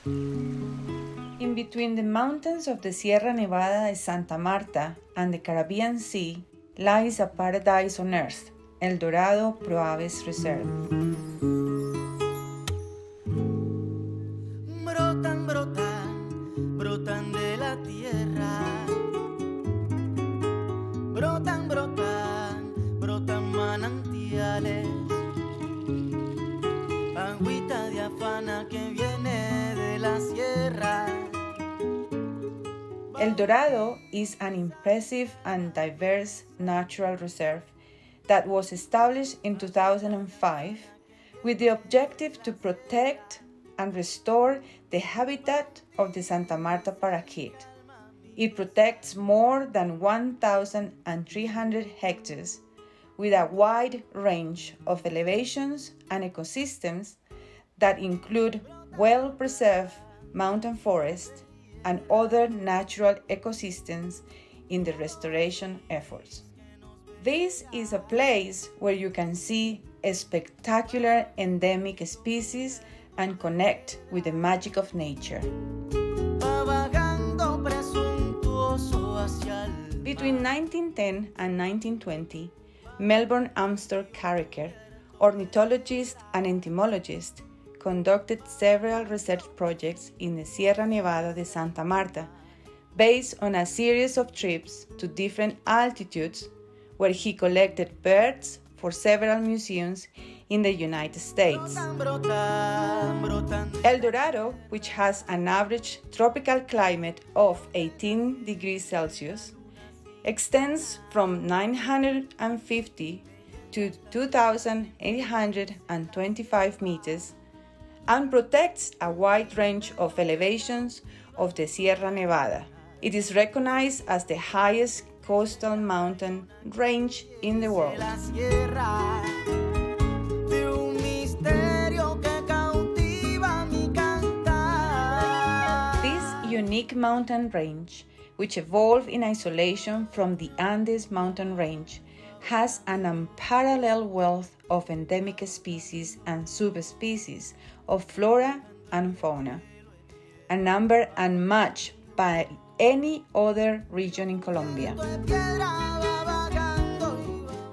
In between the mountains of the Sierra Nevada de Santa Marta and the Caribbean Sea lies a paradise on earth, El Dorado ProAves Reserve. Brotan, brotan, brotan de la tierra. Brotan, brotan, brotan manantiales. Agüita diafana que viene de la sierra. El Dorado is an impressive and diverse natural reserve that was established in 2005 with the objective to protect and restore the habitat of the Santa Marta parakeet. It protects more than 1,300 hectares with a wide range of elevations and ecosystems that include well-preserved mountain forest and other natural ecosystems in the restoration efforts. This is a place where you can see a spectacular endemic species and connect with the magic of nature. Between 1910 and 1920, Melbourne Amstor Carricker, ornithologist and entomologist, conducted several research projects in the Sierra Nevada de Santa Marta, based on a series of trips to different altitudes where he collected birds for several museums in the United States. El Dorado, which has an average tropical climate of 18 degrees Celsius, extends from 950 to 2,825 meters and protects a wide range of elevations of the Sierra Nevada. It is recognized as the highest coastal mountain range in the world. This unique mountain range, which evolved in isolation from the Andes mountain range, has an unparalleled wealth of endemic species and subspecies of flora and fauna, a number unmatched by any other region in Colombia.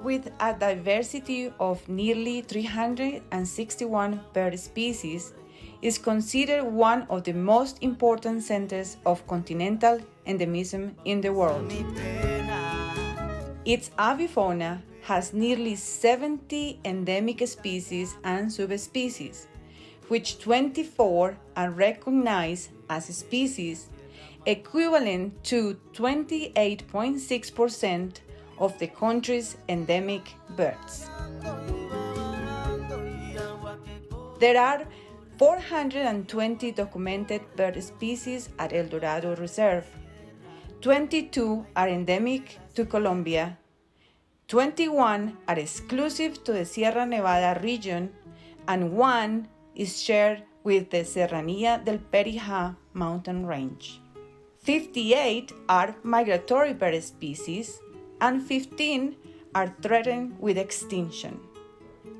With a diversity of nearly 361 bird species, is considered one of the most important centers of continental endemism in the world. Its avifauna has nearly 70 endemic species and subspecies, which 24 are recognized as species, equivalent to 28.6% of the country's endemic birds. There are 420 documented bird species at El Dorado Reserve. 22 are endemic to Colombia. 21 are exclusive to the Sierra Nevada region, and 1 is shared with the Serranía del Perijá mountain range. 58 are migratory bird species, and 15 are threatened with extinction.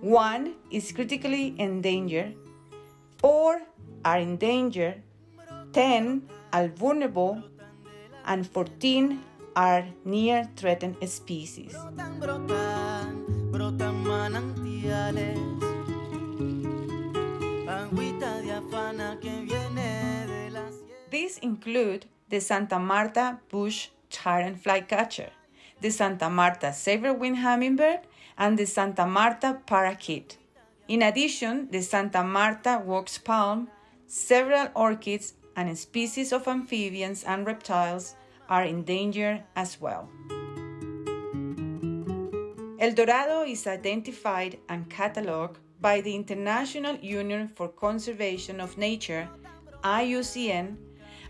1 is critically endangered, 4 are endangered, 10 are vulnerable, and 14 are near threatened species. These include the Santa Marta bush tyrant flycatcher, the Santa Marta saber-winged hummingbird, and the Santa Marta parakeet. In addition, the Santa Marta wax palm, several orchids, and species of amphibians and reptiles are endangered as well. El Dorado is identified and catalogued by the International Union for Conservation of Nature, IUCN,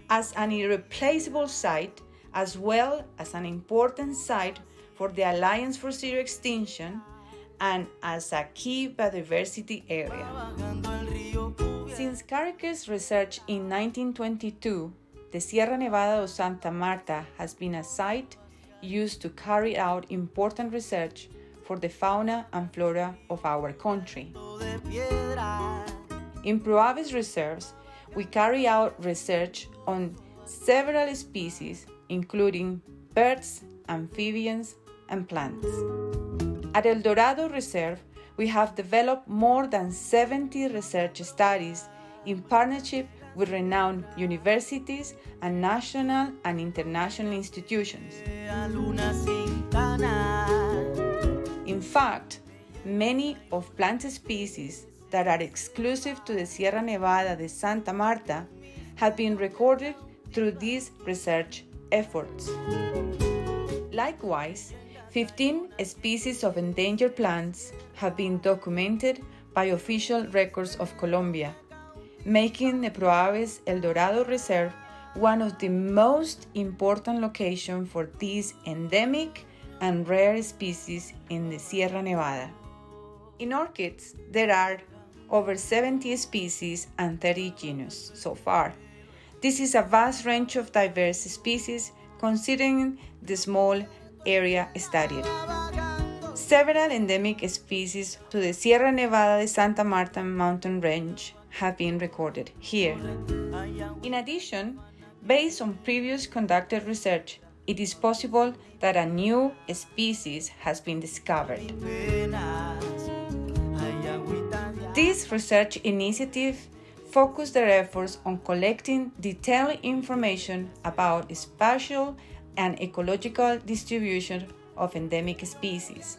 as an irreplaceable site, as well as an important site for the Alliance for Zero Extinction and as a key biodiversity area. Since Carricker's research in 1922, the Sierra Nevada de Santa Marta has been a site used to carry out important research for the fauna and flora of our country. In ProAves reserves, we carry out research on several species, including birds, amphibians, and plants. At El Dorado Reserve, we have developed more than 70 research studies in partnership with renowned universities and national and international institutions. In fact, many of plant species that are exclusive to the Sierra Nevada de Santa Marta have been recorded through these research efforts. Likewise, 15 species of endangered plants have been documented by official records of Colombia, making the ProAves El Dorado Reserve one of the most important locations for these endemic and rare species in the Sierra Nevada. In orchids, there are over 70 species and 30 genus so far. This is a vast range of diverse species considering the small area studied. Several endemic species to the Sierra Nevada de Santa Marta mountain range have been recorded here. In addition, based on previous conducted research, it is possible that a new species has been discovered. This research initiative focused their efforts on collecting detailed information about spatial and ecological distribution of endemic species,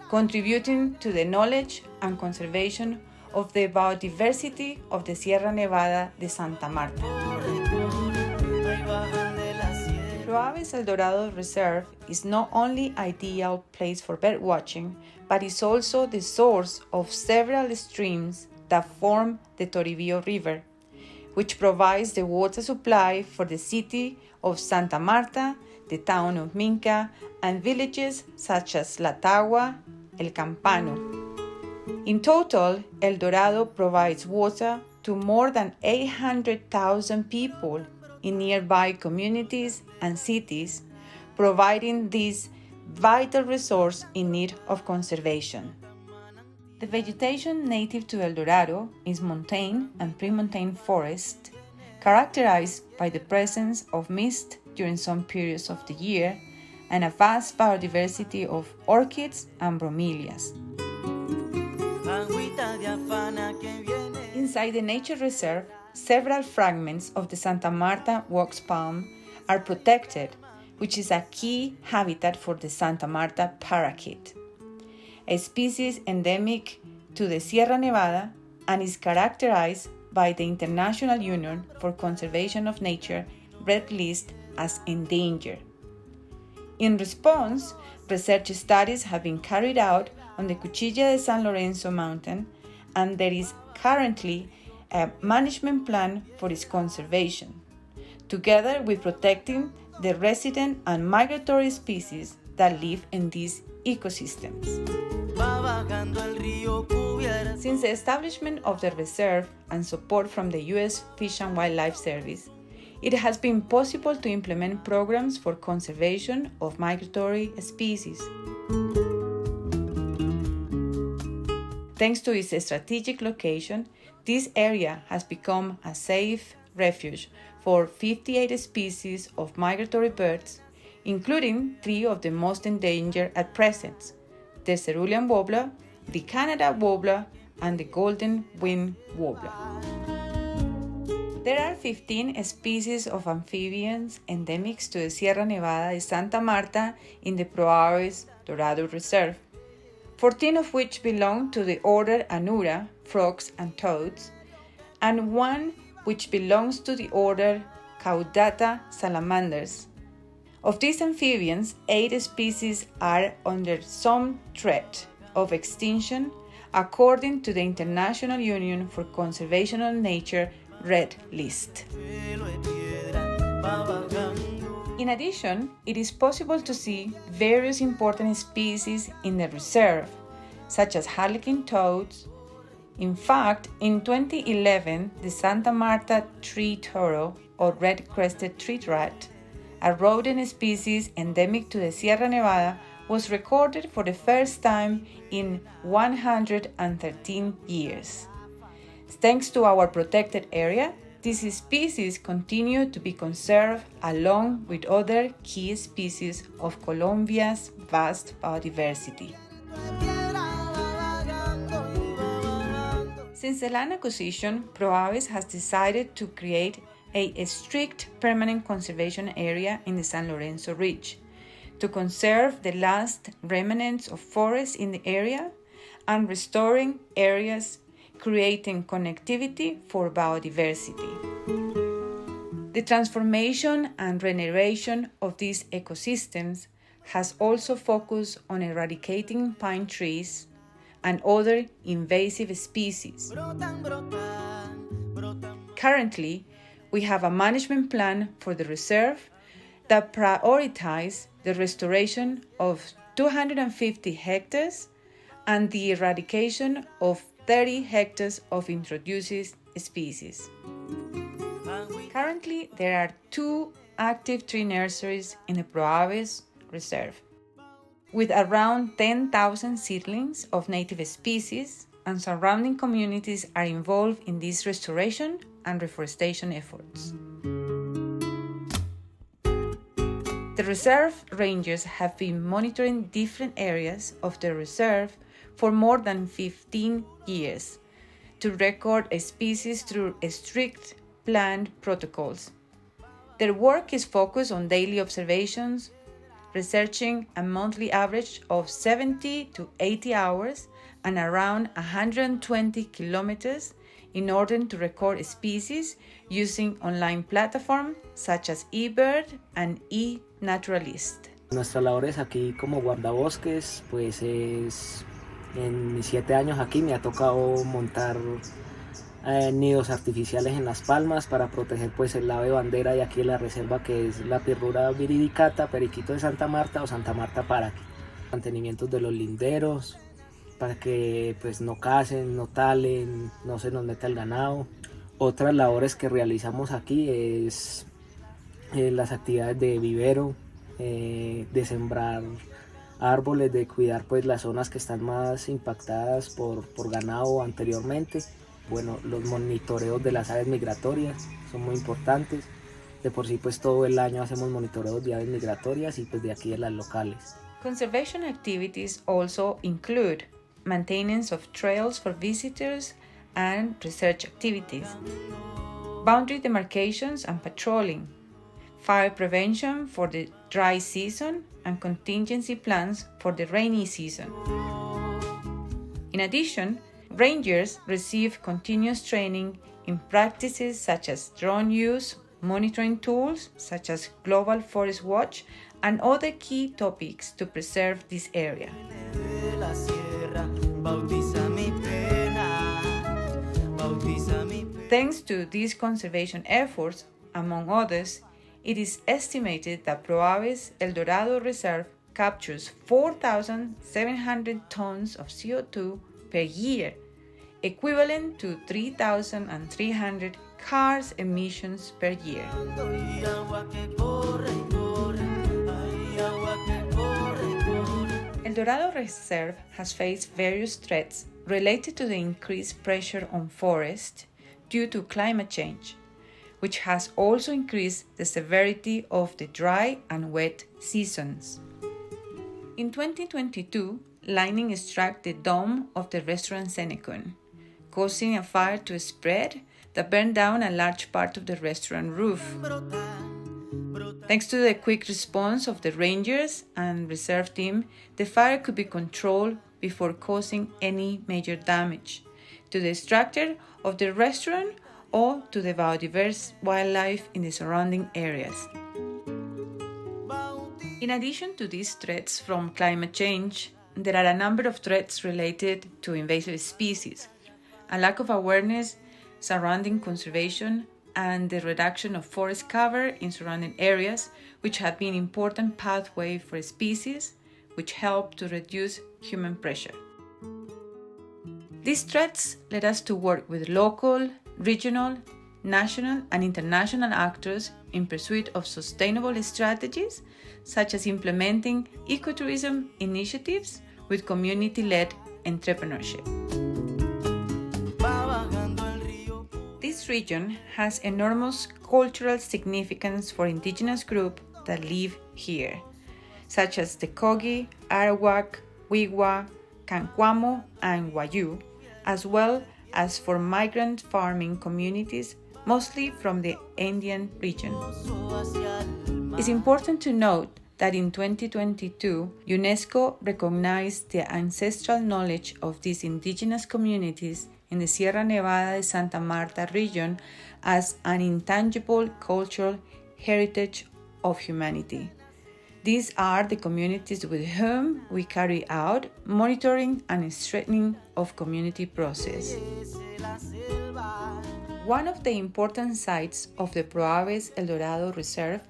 contributing to the knowledge and conservation of the biodiversity of the Sierra Nevada de Santa Marta. ProAves El Dorado Reserve is not only an ideal place for bird watching, but is also the source of several streams that form the Toribio River, which provides the water supply for the city of Santa Marta, the town of Minca, and villages such as La Tagua, El Campano. In total, El Dorado provides water to more than 800,000 people in nearby communities and cities, providing this vital resource in need of conservation. The vegetation native to El Dorado is montane and pre-montane forest, characterized by the presence of mist during some periods of the year and a vast biodiversity of orchids and bromeliads. Inside the nature reserve, several fragments of the Santa Marta wax palm are protected, which is a key habitat for the Santa Marta parakeet, a species endemic to the Sierra Nevada and is characterized by the International Union for Conservation of Nature red list as endangered. In response, research studies have been carried out on the Cuchilla de San Lorenzo mountain, and there is currently a management plan for its conservation, together with protecting the resident and migratory species that live in these ecosystems. Since the establishment of the reserve and support from the U.S. Fish and Wildlife Service, it has been possible to implement programs for conservation of migratory species. Thanks to its strategic location, this area has become a safe refuge for 58 species of migratory birds, including 3 of the most endangered at present: the cerulean warbler, the Canada warbler, and the golden-winged warbler. There are 15 species of amphibians endemics to the Sierra Nevada de Santa Marta in the ProAves Dorado Reserve, 14 of which belong to the order Anura, frogs and toads, and 1 which belongs to the order Caudata, salamanders. Of these amphibians, 8 species are under some threat of extinction according to the International Union for Conservation of Nature red list. In addition, it is possible to see various important species in the reserve, such as harlequin toads. In fact, in 2011, the Santa Marta tree toro, or red-crested tree rat, a rodent species endemic to the Sierra Nevada, was recorded for the first time in 113 years. Thanks to our protected area, these species continue to be conserved along with other key species of Colombia's vast biodiversity. Since the land acquisition, ProAves has decided to create a strict permanent conservation area in the San Lorenzo Ridge to conserve the last remnants of forests in the area and restoring areas, creating connectivity for biodiversity. The transformation and regeneration of these ecosystems has also focused on eradicating pine trees and other invasive species. Currently, we have a management plan for the reserve that prioritizes the restoration of 250 hectares and the eradication of 30 hectares of introduced species. Currently, there are 2 active tree nurseries in the ProAves Reserve, with around 10,000 seedlings of native species, and surrounding communities are involved in this restoration and reforestation efforts. The reserve rangers have been monitoring different areas of the reserve for more than 15 years to record a species through strict planned protocols. Their work is focused on daily observations, researching a monthly average of 70 to 80 hours and around 120 kilometers in order to record species using online platforms such as eBird and eNaturalist. Nuestras labores aquí como guardabosques, pues es en mis 7 años aquí me ha tocado montar nidos artificiales en las palmas para proteger pues el ave bandera de aquí de la reserva, que es la pirrura viridicata, periquito de Santa Marta o Santa Marta paraqui. Mantenimientos de los linderos para que pues no casen, no talen, no se nos meta el ganado. Otras labores que realizamos aquí es las actividades de vivero, de sembrar árboles, de cuidar pues las zonas que están más impactadas por ganado anteriormente. Bueno, los monitoreos de las aves migratorias son muy importantes. De por sí pues todo el año hacemos monitoreos de aves migratorias y pues de aquí de las locales. Conservation activities also include maintenance of trails for visitors and research activities, boundary demarcations and patrolling, fire prevention for the dry season and contingency plans for the rainy season. In addition, rangers receive continuous training in practices such as drone use, monitoring tools such as Global Forest Watch, and other key topics to preserve this area. Thanks to these conservation efforts, among others, it is estimated that ProAves El Dorado Reserve captures 4,700 tons of CO2 per year, equivalent to 3,300 cars emissions per year. El Dorado Reserve has faced various threats related to the increased pressure on forests due to climate change, which has also increased the severity of the dry and wet seasons. In 2022, lightning struck the dome of the restaurant Senecon, causing a fire to spread that burned down a large part of the restaurant roof. Thanks to the quick response of the rangers and reserve team, the fire could be controlled before causing any major damage to the structure of the restaurant or to the biodiverse wildlife in the surrounding areas. In addition to these threats from climate change, there are a number of threats related to invasive species, a lack of awareness surrounding conservation, and the reduction of forest cover in surrounding areas, which have been important pathway for species, which help to reduce human pressure. These threats led us to work with local, regional, national, and international actors in pursuit of sustainable strategies, such as implementing ecotourism initiatives with community-led entrepreneurship. region has enormous cultural significance for indigenous groups that live here, such as the Kogi, Arawak, Wiwa, Cancuamo, and Wayu, as well as for migrant farming communities, mostly from the Andean region. It's important to note that in 2022, UNESCO recognized the ancestral knowledge of these indigenous communities in the Sierra Nevada de Santa Marta region as an intangible cultural heritage of humanity. These are the communities with whom we carry out monitoring and strengthening of community process. One of the important sites of the ProAves El Dorado Reserve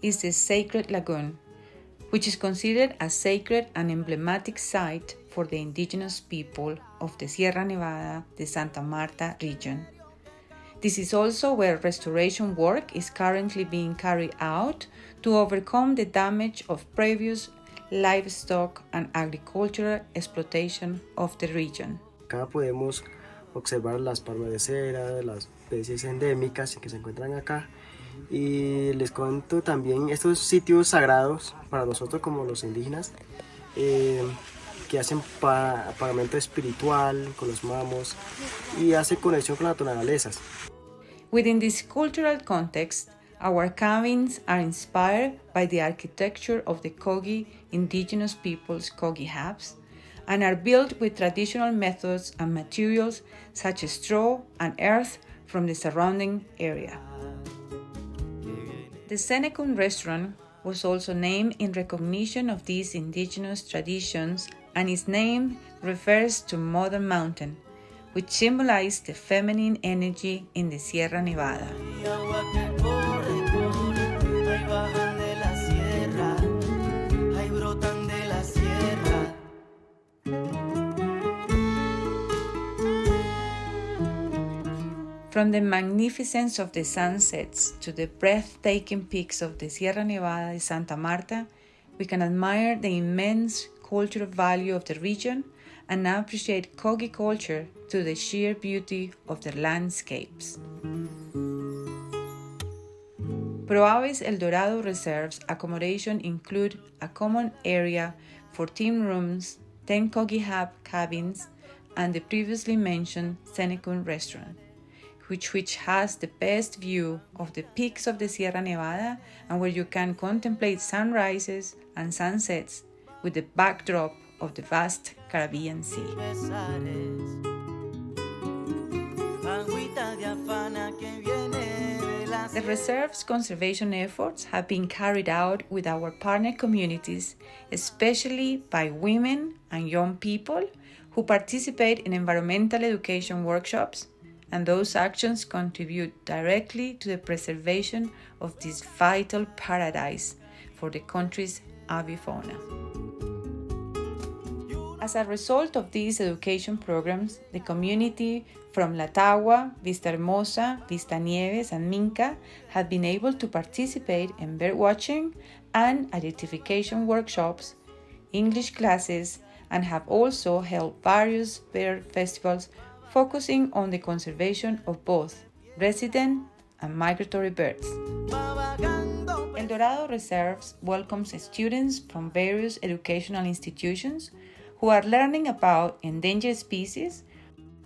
is the Sacred Lagoon, which is considered a sacred and emblematic site for the indigenous people of the Sierra Nevada de Santa Marta region. This is also where restoration work is currently being carried out to overcome the damage of previous livestock and agricultural exploitation of the region. Acá podemos observar las palmas de cera, las especies endémicas que se encuentran acá. Y les cuento también estos sitios sagrados para nosotros como los indígenas que hacen pagamento espiritual con los mamos y hacen conexión con las naturalezas. Within this cultural context, our cabins are inspired by the architecture of the Kogi indigenous peoples' Kogi huts and are built with traditional methods and materials such as straw and earth from the surrounding area. The Senekun restaurant was also named in recognition of these indigenous traditions, and its name refers to Mother Mountain, which symbolizes the feminine energy in the Sierra Nevada. From the magnificence of the sunsets to the breathtaking peaks of the Sierra Nevada de Santa Marta, we can admire the immense cultural value of the region and appreciate Kogi culture through the sheer beauty of their landscapes. ProAves El Dorado Reserve's accommodation include a common area, 14 rooms, 10 Kogi hut cabins, and the previously mentioned Senekun restaurant, which has the best view of the peaks of the Sierra Nevada and where you can contemplate sunrises and sunsets with the backdrop of the vast Caribbean Sea. The reserve's conservation efforts have been carried out with our partner communities, especially by women and young people who participate in environmental education workshops, and those actions contribute directly to the preservation of this vital paradise for the country's avifauna. As a result of these education programs, the community from La Tagua, Vista Hermosa, Vista Nieves, and Minca have been able to participate in bird watching and identification workshops, English classes, and have also held various bird festivals focusing on the conservation of both resident and migratory birds. El Dorado Reserves welcomes students from various educational institutions who are learning about endangered species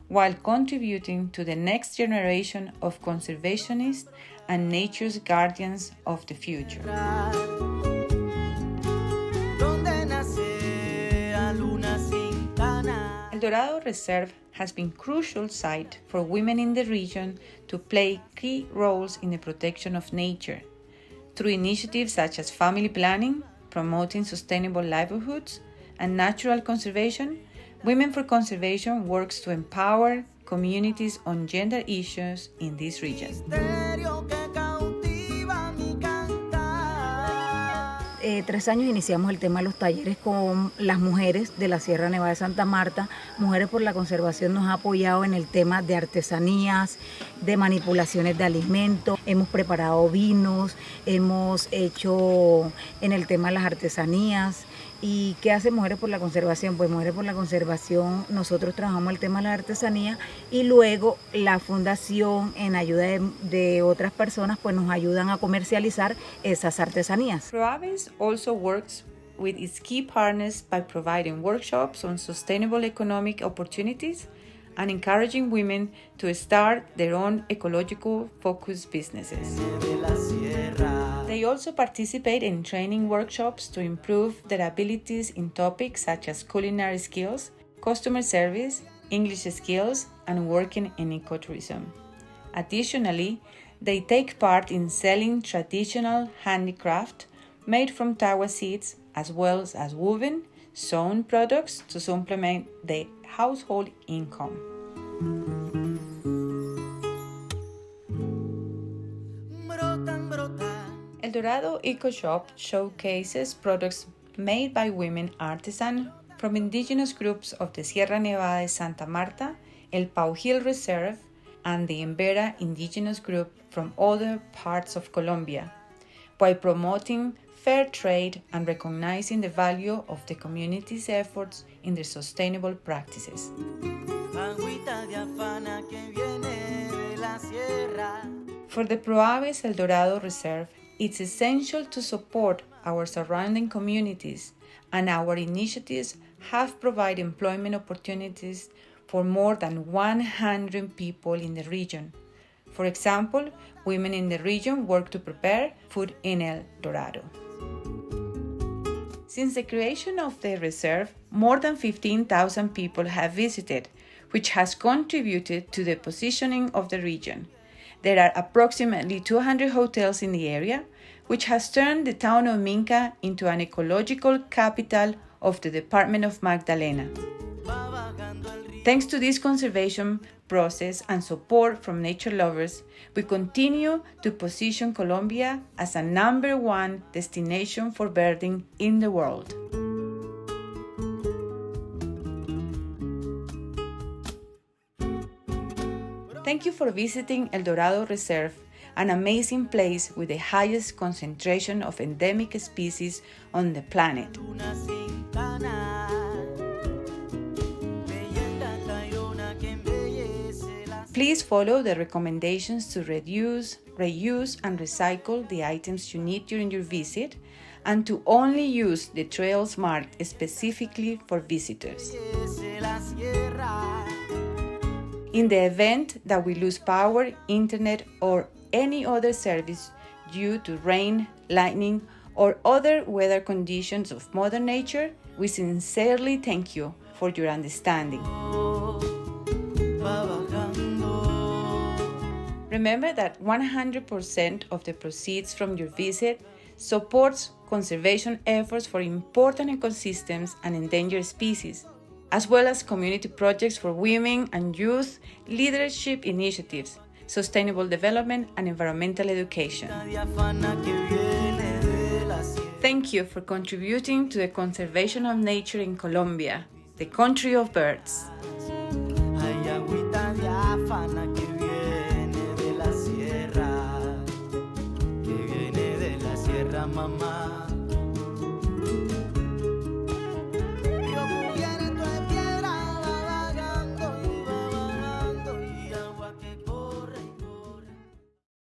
while contributing to the next generation of conservationists and nature's guardians of the future. El Dorado Reserve has been a crucial site for women in the region to play key roles in the protection of nature through initiatives such as family planning, promoting sustainable livelihoods, and natural conservation. Women for Conservation works to empower communities on gender issues in this region. 3 años iniciamos el tema de los talleres con las mujeres de la Sierra Nevada de Santa Marta. Mujeres por la Conservación nos ha apoyado en el tema de artesanías, de manipulaciones de alimentos. Hemos preparado vinos, hemos hecho en el tema de las artesanías. ¿Y qué hace Mujeres por la Conservación? Pues Mujeres por la Conservación, nosotros trabajamos el tema de la artesanía y luego la fundación, en ayuda de otras personas, pues nos ayudan a comercializar esas artesanías. ProAves also works with its key partners by providing workshops on sustainable economic opportunities and encouraging women to start their own ecological focused businesses. They also participate in training workshops to improve their abilities in topics such as culinary skills, customer service, English skills, and working in ecotourism. Additionally, they take part in selling traditional handicraft made from tawa seeds, as well as woven, sewn products to supplement their household income. El Dorado Eco Shop showcases products made by women artisans from indigenous groups of the Sierra Nevada de Santa Marta, El Pau Hill Reserve, and the Embera indigenous group from other parts of Colombia, while promoting fair trade and recognizing the value of the community's efforts in their sustainable practices. For the ProAves El Dorado Reserve, it's essential to support our surrounding communities, and our initiatives have provided employment opportunities for more than 100 people in the region. For example, women in the region work to prepare food in El Dorado. Since the creation of the reserve, more than 15,000 people have visited, which has contributed to the positioning of the region. There are approximately 200 hotels in the area, which has turned the town of Minca into an ecological capital of the Department of Magdalena. Thanks to this conservation process and support from nature lovers, we continue to position Colombia as a #1 destination for birding in the world. Thank you for visiting El Dorado Reserve, an amazing place with the highest concentration of endemic species on the planet. Please follow the recommendations to reduce, reuse, and recycle the items you need during your visit, and to only use the trails marked specifically for visitors. In the event that we lose power, internet, or any other service due to rain, lightning, or other weather conditions of Mother Nature, we sincerely thank you for your understanding. Remember that 100% of the proceeds from your visit supports conservation efforts for important ecosystems and endangered species, as well as community projects for women and youth, leadership initiatives, sustainable development, and environmental education. Thank you for contributing to the conservation of nature in Colombia, the country of birds. Mamá.